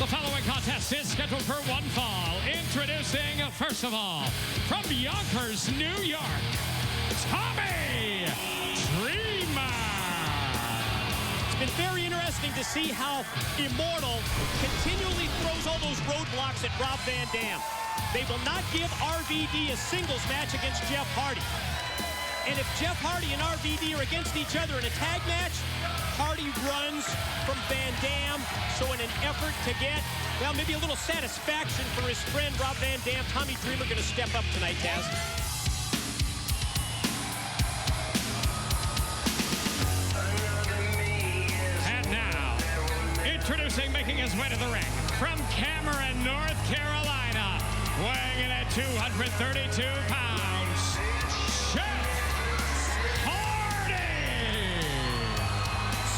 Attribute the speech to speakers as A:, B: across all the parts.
A: The following contest is scheduled for one fall. Introducing, first of all, from Yonkers, New York, Tommy Dreamer.
B: It's been very interesting to see how Immortal continually throws all those roadblocks at Rob Van Dam. They will not give RVD a singles match against Jeff Hardy. And if Jeff Hardy and RVD are against each other in a tag match, Hardy runs from Van Dam. So in an effort to get, well, maybe a little satisfaction for his friend Rob Van Dam, Tommy Dreamer going to step up tonight, Taz.
A: And now, introducing, making his way to the ring, from Cameron, North Carolina, weighing in at 232 pounds, Jeff Hardy!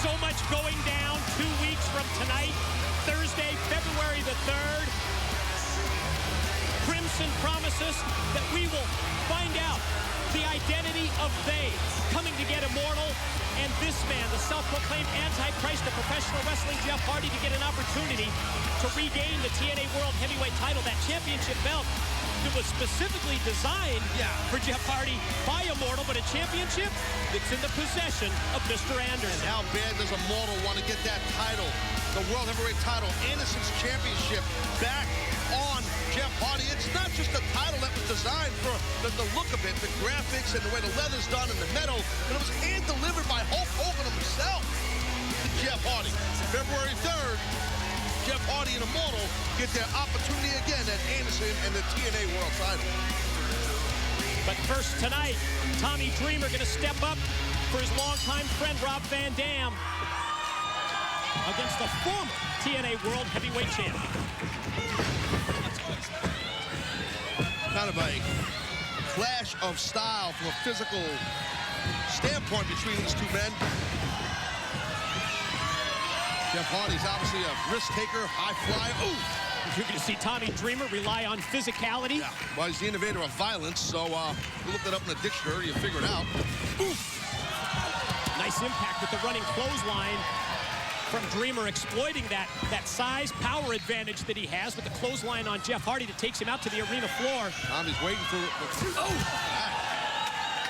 B: So much going down 2 weeks from tonight, Thursday, February the 3rd. Crimson promises that we will find out the identity of they coming to get Immortal and this man, the self-proclaimed Antichrist of professional wrestling, Jeff Hardy, to get an opportunity to regain the TNA World Heavyweight title, that championship belt that was specifically designed for Jeff Hardy by Immortal, but a championship that's in the possession of Mr. Anderson.
C: And how bad does Immortal want to get that title, the World Heavyweight title, Anderson's championship, back on Jeff Hardy? It's not just the title that was designed for the look of it, the graphics and the way the leather's done and the metal, but it was hand-delivered by Hulk Hogan himself to Jeff Hardy. February 3rd, Jeff Hardy and Immortal get their opportunity again at Anderson and the TNA World title.
B: But first tonight, Tommy Dreamer going to step up for his longtime friend Rob Van Dam against the former TNA World Heavyweight Champion.
C: Kind of a clash of style from a physical standpoint between these two men. Jeff Hardy's obviously a risk taker, high flyer. Ooh!
B: You're going to see Tommy Dreamer rely on physicality.
C: Yeah, well, he's the innovator of violence, so you look that up in the dictionary, you figure it out. Oof!
B: Nice impact with the running clothesline from Dreamer, exploiting that size, power advantage that he has with the clothesline on Jeff Hardy that takes him out to the arena floor.
C: Tommy's waiting for it. Oh!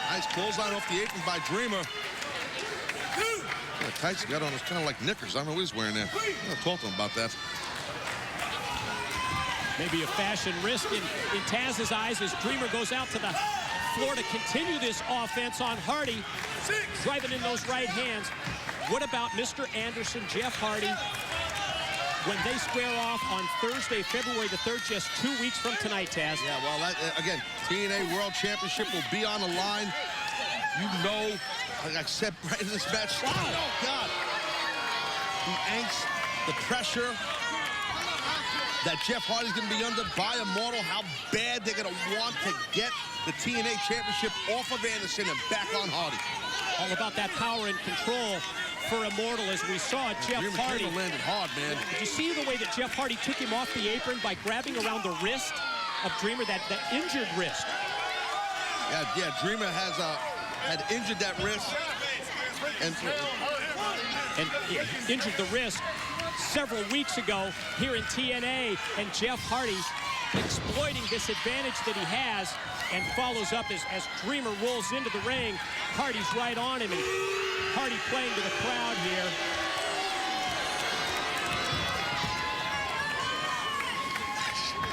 C: Nice clothesline off the apron by Dreamer. The tights he got on is kind of like knickers. I don't know what he's wearing there. I'm going to talk to him about that.
B: Maybe a fashion risk in Taz's eyes as Dreamer goes out to the floor to continue this offense on Hardy, driving in those right hands. What about Mr. Anderson, Jeff Hardy, when they square off on Thursday, February the 3rd, just 2 weeks from tonight, Taz?
C: Yeah, well, again, TNA World Championship will be on the line. You know, like I said right in this match, oh, God. The angst, the pressure that Jeff Hardy's going to be under by Immortal, how bad they're going to want to get the TNA Championship off of Anderson and back on Hardy.
B: All about that power and control for Immortal, as we saw Jeff Hardy.
C: Landed hard, man.
B: Did you see the way that Jeff Hardy took him off the apron by grabbing around the wrist of Dreamer, that injured wrist?
C: Yeah, Dreamer had injured that wrist and
B: injured the wrist several weeks ago here in TNA, and Jeff Hardy exploiting this advantage that he has and follows up as Dreamer rolls into the ring. Hardy's right on him, and Hardy playing to the crowd here.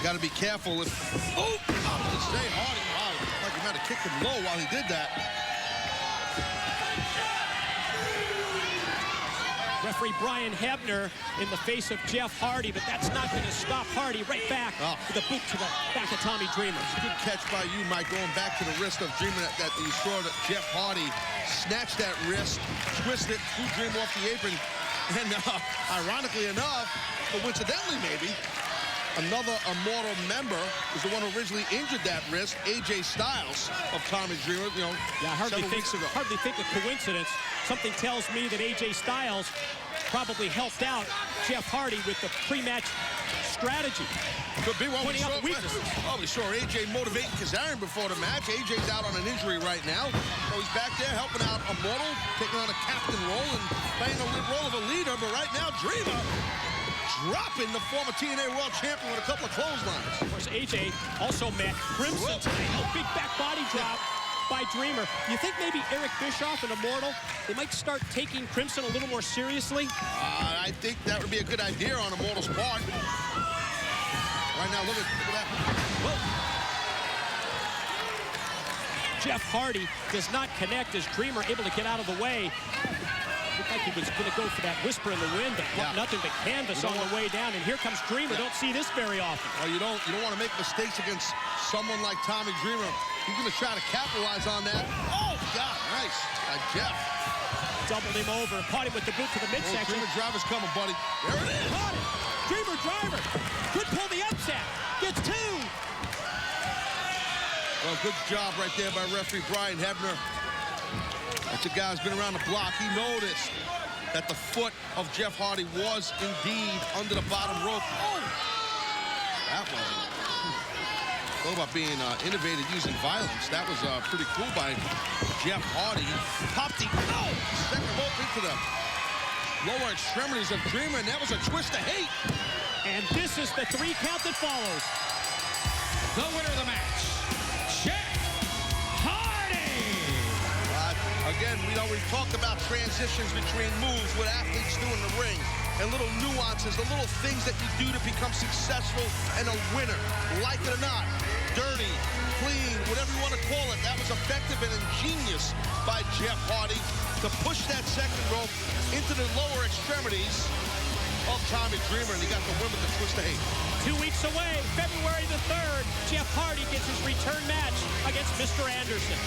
C: Got to be careful. I was going to say, Hardy, wow, like he might have kicked him low while he did that.
B: Referee Brian Hebner in the face of Jeff Hardy, but that's not going to stop Hardy. Right back with a boot to the back of Tommy Dreamer.
C: Good catch by you, Mike, going back to the wrist of Dreamer that you saw that Jeff Hardy snatched that wrist, twisted it, threw Dreamer off the apron, and ironically enough, or coincidentally maybe, another Immortal member is the one who originally injured that wrist, AJ Styles of Tommy Dreamer, several weeks ago.
B: Hardly think a coincidence. Something tells me that AJ Styles probably helped out Jeff Hardy with the pre-match strategy.
C: Could be one.
B: Pointing out the weaknesses.
C: Oh, we saw AJ motivating Kazarian before the match. AJ's out on an injury right now. So he's back there helping out Immortal, taking on a captain role and playing the role of a leader. But right now, Dreamer dropping the former TNA World Champion with a couple of clotheslines.
B: Of course, AJ also met Crimson today. Oh, big back body drop by Dreamer. You think maybe Eric Bischoff and Immortal, they might start taking Crimson a little more seriously?
C: I think that would be a good idea on Immortal's part. Right now, look at that.
B: Whoa. Jeff Hardy does not connect as Dreamer able to get out of the way. Looked like he was going to go for that whisper in the wind, but nothing but canvas on the way down. And here comes Dreamer. Don't see this very often.
C: Well, you don't want to make mistakes against someone like Tommy Dreamer. He's going to try to capitalize on that. Oh, God, nice. Jeff.
B: Doubled him over, caught him with the boot to the midsection.
C: Dreamer driver's coming, buddy. There it is.
B: Caught it. Dreamer driver. Could pull the upset. Gets two.
C: Well, good job right there by referee Brian Hebner. That's a guy who's been around the block. He noticed that the foot of Jeff Hardy was indeed under the bottom rope. Oh! That was all about being innovative using violence. That was pretty cool by Jeff Hardy. Popped the second rope into the lower extremities of Dreamer, and that was a twist of hate.
B: And this is the 3 count that follows.
A: The winner of the match, Jeff Hardy.
C: Again, we've talked about transitions between moves, what athletes do in the ring, and little nuances, the little things that you do to become successful and a winner. Like it or not, dirty, clean, whatever you want to call it, that was effective and ingenious by Jeff Hardy to push that second rope into the lower extremities of Tommy Dreamer, and he got the win with the twist of hate.
B: 2 weeks away, February the 3rd, Jeff Hardy gets his return match against Mr. Anderson.